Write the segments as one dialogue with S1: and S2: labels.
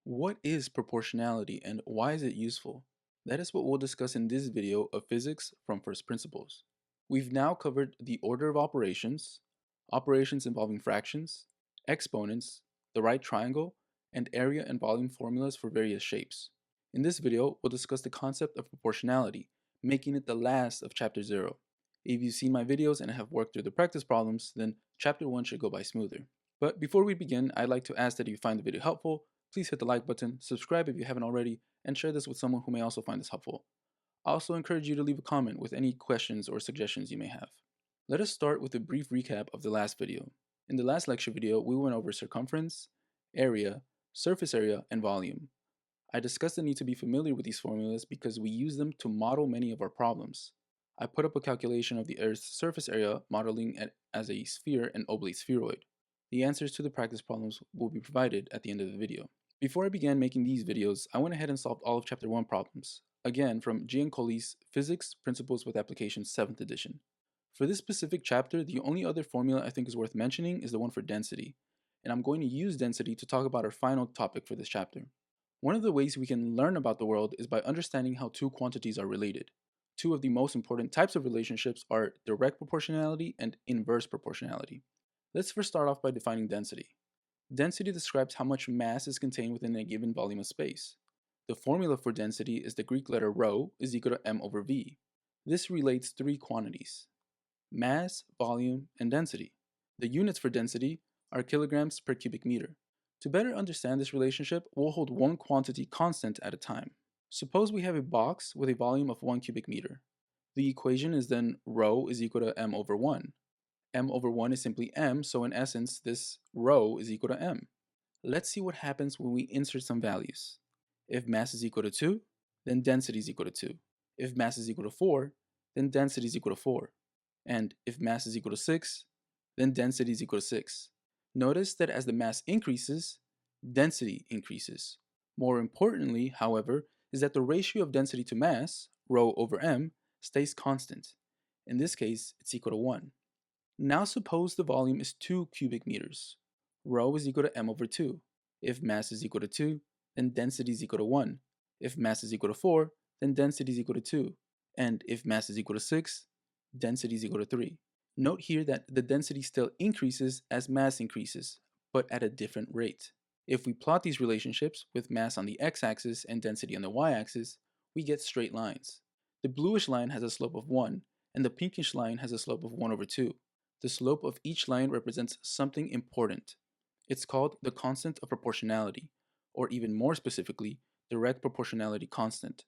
S1: What is proportionality and why is it useful? That is what we'll discuss in this video of physics from first principles. We've now covered the order of operations, operations involving fractions, exponents, the right triangle, and area and volume formulas for various shapes. In this video, we'll discuss the concept of proportionality, making it the last of chapter 0. If you've seen my videos and have worked through the practice problems, then chapter 1 should go by smoother. But before we begin, I'd like to ask that if you find the video helpful, please hit the like button, subscribe if you haven't already, and share this with someone who may also find this helpful. I also encourage you to leave a comment with any questions or suggestions you may have. Let us start with a brief recap of the last video. In the last lecture video, we went over circumference, area, surface area, and volume. I discussed the need to be familiar with these formulas because we use them to model many of our problems. I put up a calculation of the Earth's surface area modeling it as a sphere and oblate spheroid. The answers to the practice problems will be provided at the end of the video. Before I began making these videos, I went ahead and solved all of Chapter 1 problems, again from Giancoli's Physics Principles with Applications 7th edition. For this specific chapter, the only other formula I think is worth mentioning is the one for density, and I'm going to use density to talk about our final topic for this chapter. One of the ways we can learn about the world is by understanding how two quantities are related. Two of the most important types of relationships are direct proportionality and inverse proportionality. Let's first start off by defining density. Density describes how much mass is contained within a given volume of space. The formula for density is the Greek letter rho is equal to m over v. This relates three quantities: mass, volume, and density. The units for density are kilograms per cubic meter. To better understand this relationship, we'll hold one quantity constant at a time. Suppose we have a box with a volume of 1 cubic meter. The equation is then rho is equal to m over 1. M over 1 is simply m, so in essence, this rho is equal to m. Let's see what happens when we insert some values. If mass is equal to 2, then density is equal to 2. If mass is equal to 4, then density is equal to 4. And if mass is equal to 6, then density is equal to 6. Notice that as the mass increases, density increases. More importantly, however, is that the ratio of density to mass, rho over m, stays constant. In this case, it's equal to 1. Now suppose the volume is 2 cubic meters. Rho is equal to m over 2. If mass is equal to 2, then density is equal to 1. If mass is equal to 4, then density is equal to 2. And if mass is equal to 6, density is equal to 3. Note here that the density still increases as mass increases, but at a different rate. If we plot these relationships with mass on the x-axis and density on the y-axis, we get straight lines. The bluish line has a slope of 1, and the pinkish line has a slope of 1 over 2. The slope of each line represents something important. It's called the constant of proportionality, or even more specifically, direct proportionality constant.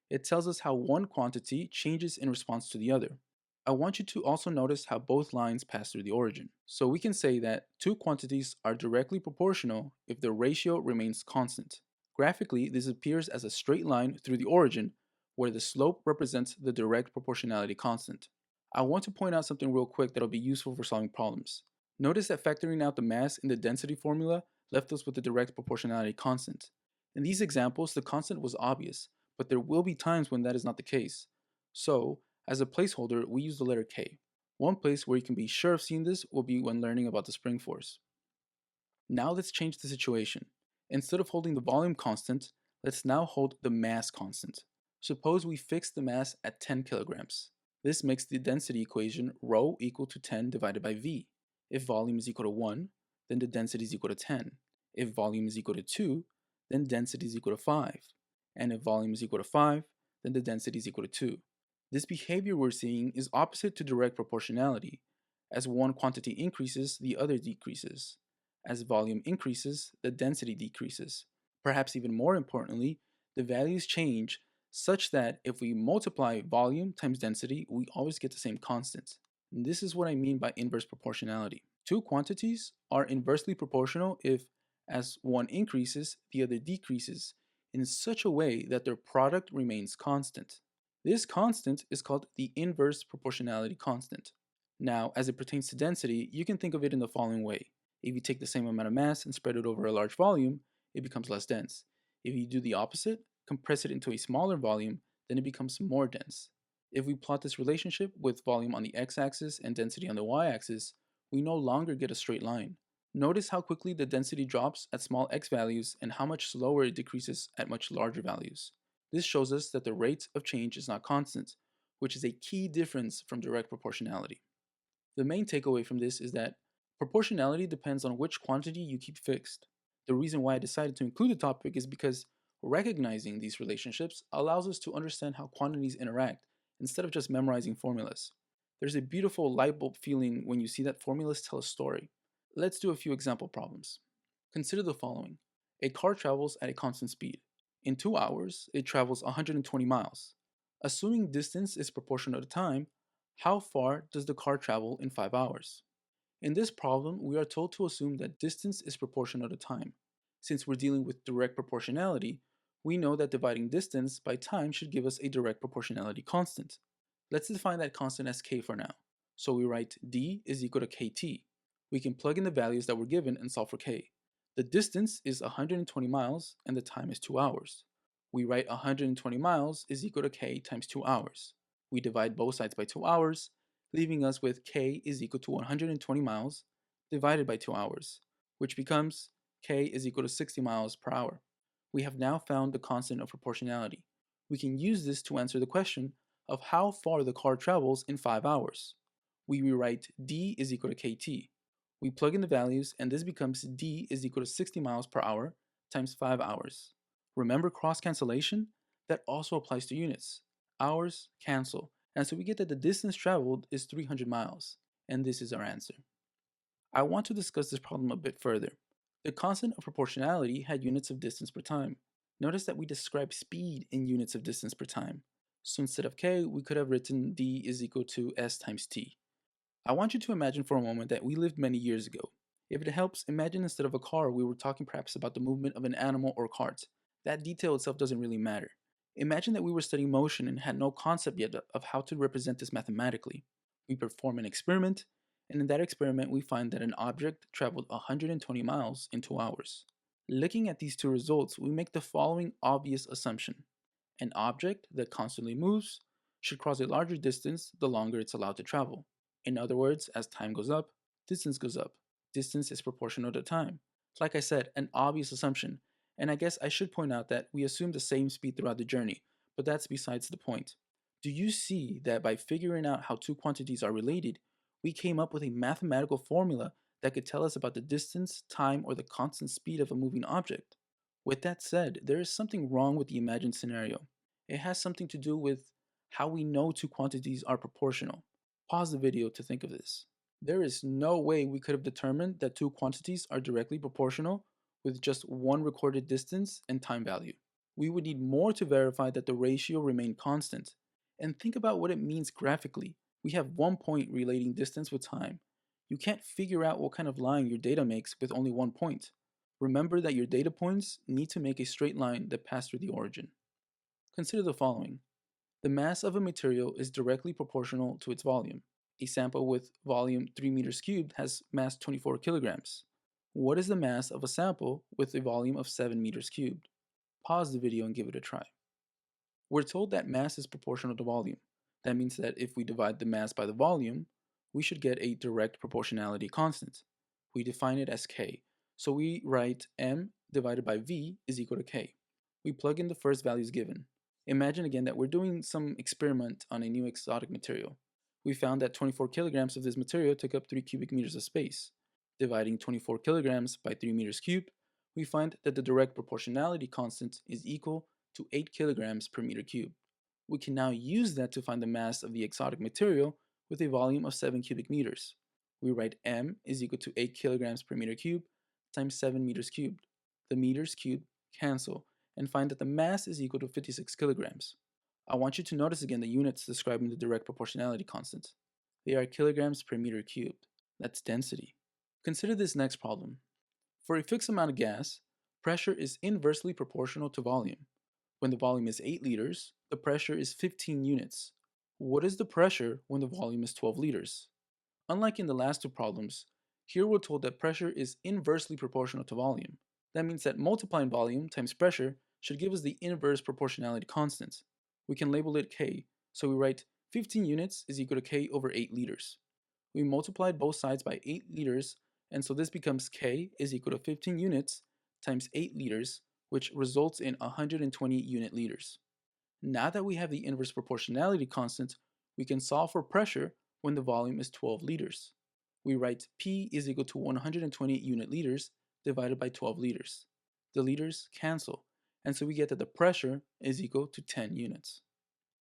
S1: It tells us how one quantity changes in response to the other. I want you to also notice how both lines pass through the origin. So we can say that two quantities are directly proportional if the ratio remains constant. Graphically, this appears as a straight line through the origin, where the slope represents the direct proportionality constant. I want to point out something real quick that will be useful for solving problems. Notice that factoring out the mass in the density formula left us with the direct proportionality constant. In these examples, the constant was obvious, but there will be times when that is not the case. So, as a placeholder, we use the letter K. One place where you can be sure of seeing this will be when learning about the spring force. Now let's change the situation. Instead of holding the volume constant, let's now hold the mass constant. Suppose we fix the mass at 10 kilograms. This makes the density equation rho equal to 10 divided by v. If volume is equal to 1, then the density is equal to 10. If volume is equal to 2, then density is equal to 5. And if volume is equal to 5, then the density is equal to 2. This behavior we're seeing is opposite to direct proportionality. As one quantity increases, the other decreases. As volume increases, the density decreases. Perhaps even more importantly, the values change such that if we multiply volume times density, we always get the same constant. And this is what I mean by inverse proportionality. Two quantities are inversely proportional if, as one increases, the other decreases, in such a way that their product remains constant. This constant is called the inverse proportionality constant. Now, as it pertains to density, you can think of it in the following way. If you take the same amount of mass and spread it over a large volume, it becomes less dense. If you do the opposite, compress it into a smaller volume, then it becomes more dense. If we plot this relationship with volume on the x-axis and density on the y-axis, we no longer get a straight line. Notice how quickly the density drops at small x values and how much slower it decreases at much larger values. This shows us that the rate of change is not constant, which is a key difference from direct proportionality. The main takeaway from this is that proportionality depends on which quantity you keep fixed. The reason why I decided to include the topic is because recognizing these relationships allows us to understand how quantities interact instead of just memorizing formulas. There's a beautiful light bulb feeling when you see that formulas tell a story. Let's do a few example problems. Consider the following. A car travels at a constant speed. In 2 hours, it travels 120 miles. Assuming distance is proportional to time, how far does the car travel in 5 hours? In this problem, we are told to assume that distance is proportional to time. Since we're dealing with direct proportionality, we know that dividing distance by time should give us a direct proportionality constant. Let's define that constant as k for now. So we write d is equal to kt. We can plug in the values that were given and solve for k. The distance is 120 miles and the time is 2 hours. We write 120 miles is equal to k times 2 hours. We divide both sides by 2 hours, leaving us with k is equal to 120 miles divided by 2 hours, which becomes k is equal to 60 miles per hour. We have now found the constant of proportionality. We can use this to answer the question of how far the car travels in 5 hours. We rewrite d is equal to kt. We plug in the values and this becomes d is equal to 60 miles per hour times 5 hours. Remember cross cancellation? That also applies to units. Hours cancel, and so we get that the distance traveled is 300 miles, and this is our answer. I want to discuss this problem a bit further. The constant of proportionality had units of distance per time. Notice that we describe speed in units of distance per time. So instead of k, we could have written d is equal to s times t. I want you to imagine for a moment that we lived many years ago. If it helps, imagine instead of a car, we were talking perhaps about the movement of an animal or cart. That detail itself doesn't really matter. Imagine that we were studying motion and had no concept yet of how to represent this mathematically. We perform an experiment, and in that experiment we find that an object traveled 120 miles in 2 hours. Looking at these two results, we make the following obvious assumption. An object that constantly moves should cross a larger distance the longer it's allowed to travel. In other words, as time goes up, distance goes up. Distance is proportional to time. Like I said, an obvious assumption, and I guess I should point out that we assume the same speed throughout the journey, but that's besides the point. Do you see that by figuring out how two quantities are related, we came up with a mathematical formula that could tell us about the distance, time, or the constant speed of a moving object? With that said, there is something wrong with the imagined scenario. It has something to do with how we know two quantities are proportional. Pause the video to think of this. There is no way we could have determined that two quantities are directly proportional with just one recorded distance and time value. We would need more to verify that the ratio remained constant. And think about what it means graphically. We have one point relating distance with time. You can't figure out what kind of line your data makes with only one point. Remember that your data points need to make a straight line that pass through the origin. Consider the following. The mass of a material is directly proportional to its volume. A sample with volume 3 meters cubed has mass 24 kilograms. What is the mass of a sample with a volume of 7 meters cubed? Pause the video and give it a try. We're told that mass is proportional to volume. That means that if we divide the mass by the volume, we should get a direct proportionality constant. We define it as k, so we write m divided by v is equal to k. We plug in the first values given. Imagine again that we're doing some experiment on a new exotic material. We found that 24 kilograms of this material took up 3 cubic meters of space. Dividing 24 kilograms by 3 meters cubed, we find that the direct proportionality constant is equal to 8 kilograms per meter cubed. We can now use that to find the mass of the exotic material with a volume of 7 cubic meters. We write m is equal to 8 kilograms per meter cubed times 7 meters cubed. The meters cubed cancel and find that the mass is equal to 56 kilograms. I want you to notice again the units describing the direct proportionality constant. They are kilograms per meter cubed. That's density. Consider this next problem. For a fixed amount of gas, pressure is inversely proportional to volume. When the volume is 8 liters, the pressure is 15 units. What is the pressure when the volume is 12 liters? Unlike in the last two problems, here we're told that pressure is inversely proportional to volume. That means that multiplying volume times pressure should give us the inverse proportionality constant. We can label it K, so we write 15 units is equal to K over 8 liters. We multiplied both sides by 8 liters And so this becomes K is equal to 15 units times 8 liters, which results in 120 unit liters. Now that we have the inverse proportionality constant, we can solve for pressure when the volume is 12 liters. We write P is equal to 120 unit liters divided by 12 liters. The liters cancel, and so we get that the pressure is equal to 10 units.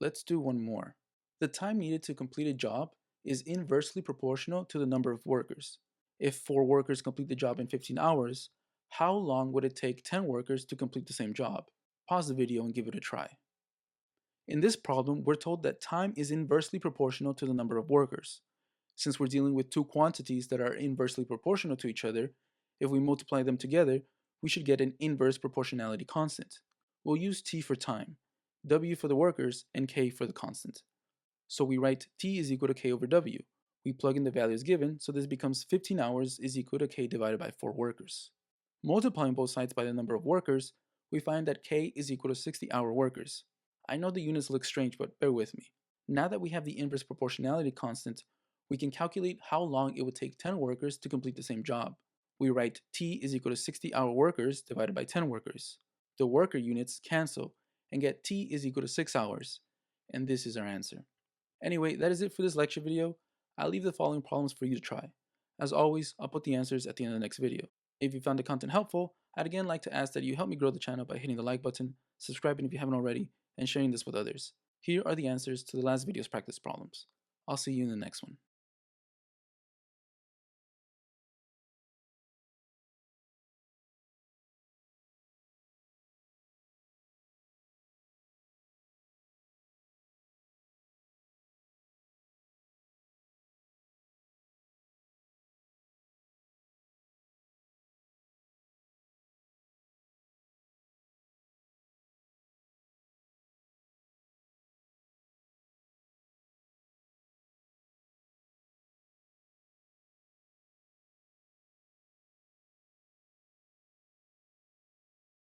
S1: Let's do one more. The time needed to complete a job is inversely proportional to the number of workers. If 4 workers complete the job in 15 hours, how long would it take 10 workers to complete the same job? Pause the video and give it a try. In this problem, we're told that time is inversely proportional to the number of workers. Since we're dealing with two quantities that are inversely proportional to each other, if we multiply them together, we should get an inverse proportionality constant. We'll use T for time, W for the workers, and K for the constant. So we write T is equal to K over W. We plug in the values given, so this becomes 15 hours is equal to K divided by 4 workers. Multiplying both sides by the number of workers, we find that K is equal to 60-hour workers. I know the units look strange, but bear with me. Now that we have the inverse proportionality constant, we can calculate how long it would take 10 workers to complete the same job. We write T is equal to 60-hour workers divided by 10 workers. The worker units cancel and get T is equal to 6 hours. And this is our answer. Anyway, that is it for this lecture video. I'll leave the following problems for you to try. As always, I'll put the answers at the end of the next video. If you found the content helpful, I'd again like to ask that you help me grow the channel by hitting the like button, subscribing if you haven't already, and sharing this with others. Here are the answers to the last video's practice problems. I'll see you in the next one.